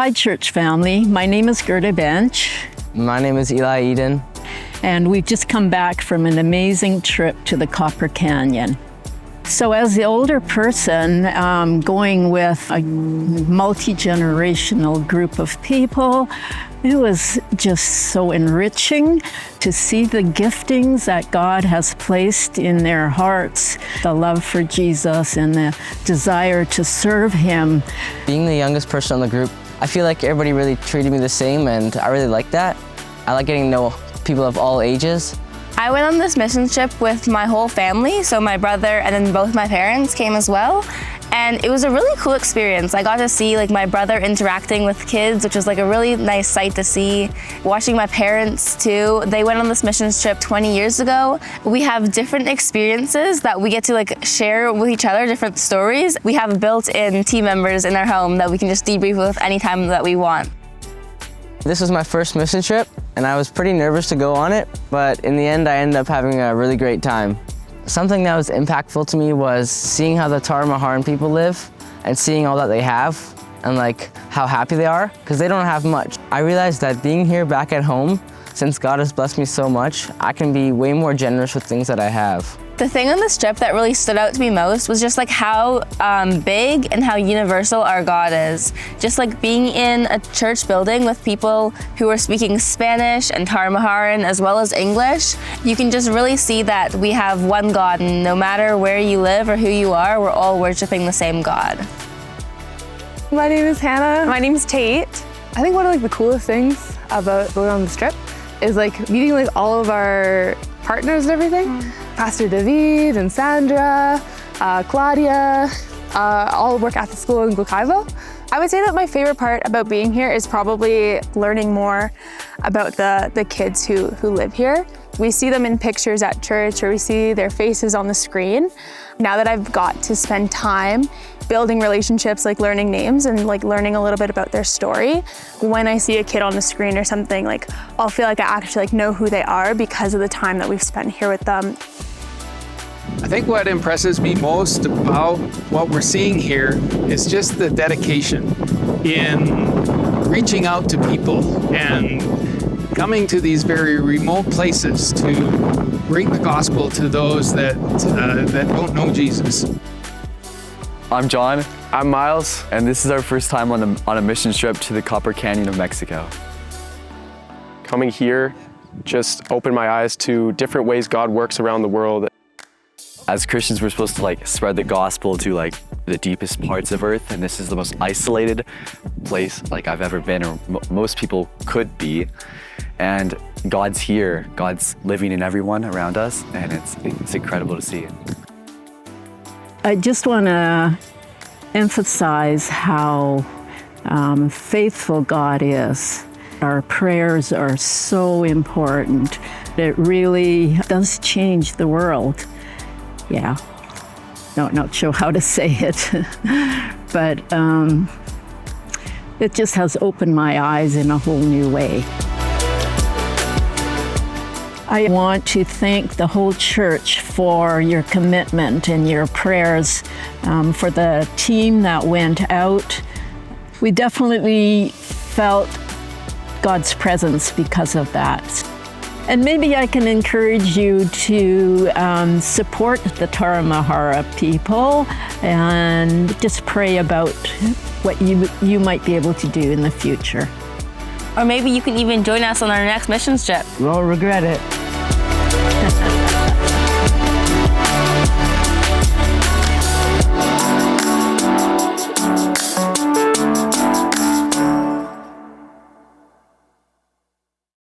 Hi, church family. My name is Gerda Bench, My name is Eli Eden. and we've just come back from an amazing trip to the Copper Canyon. So as the older person, going with a multi-generational group of people, it was just so enriching to see the giftings that God has placed in their hearts, the love for Jesus and the desire to serve Him. Being the youngest person in the group, I feel like everybody really treated me the same, and I really like that. I like getting to know people of all ages. I went on this mission trip with my whole family, so my brother and then both my parents came as well. And it was a really cool experience. I got to see my brother interacting with kids, which was a really nice sight to see. Watching my parents too. They went on this mission trip 20 years ago. We have different experiences that we get to share with each other, different stories. We have built-in team members in our home that we can just debrief with anytime that we want. This was my first mission trip, and I was pretty nervous to go on it, but in the end, I ended up having a really great time. Something that was impactful to me was seeing how the Tarahumara people live and seeing all that they have and how happy they are, because they don't have much. I realized that being here back at home, since God has blessed me so much, I can be way more generous with things that I have. The thing on this trip that really stood out to me most was just how big and how universal our God is. Just being in a church building with people who are speaking Spanish and Tarahumara as well as English, you can just really see that we have one God, and no matter where you live or who you are, we're all worshiping the same God. My name is Hannah. My name is Tate. I think one of the coolest things about going on this trip is meeting all of our partners and everything. Pastor David and Sandra, Claudia, all work at the school in Glucaivo. I would say that my favorite part about being here is probably learning more about the kids who live here. We see them in pictures at church, or we see their faces on the screen. Now that I've got to spend time building relationships, learning names and learning a little bit about their story, when I see a kid on the screen or something, I'll feel like I actually know who they are because of the time that we've spent here with them. I think what impresses me most about what we're seeing here is just the dedication in reaching out to people and coming to these very remote places to bring the gospel to those that don't know Jesus. I'm John. I'm Miles, and this is our first time on a mission trip to the Copper Canyon of Mexico. Coming here just opened my eyes to different ways God works around the world. As Christians, we're supposed to spread the gospel to the deepest parts of Earth, and this is the most isolated place I've ever been, or most people could be. And God's here. God's living in everyone around us, and it's incredible to see. I just want to emphasize how faithful God is. Our prayers are so important. It really does change the world. Yeah, not sure how to say it, but it just has opened my eyes in a whole new way. I want to thank the whole church for your commitment and your prayers, for the team that went out. We definitely felt God's presence because of that. And maybe I can encourage you to support the Tarahumara people and just pray about what you might be able to do in the future. Or maybe you can even join us on our next mission trip. You won't regret it.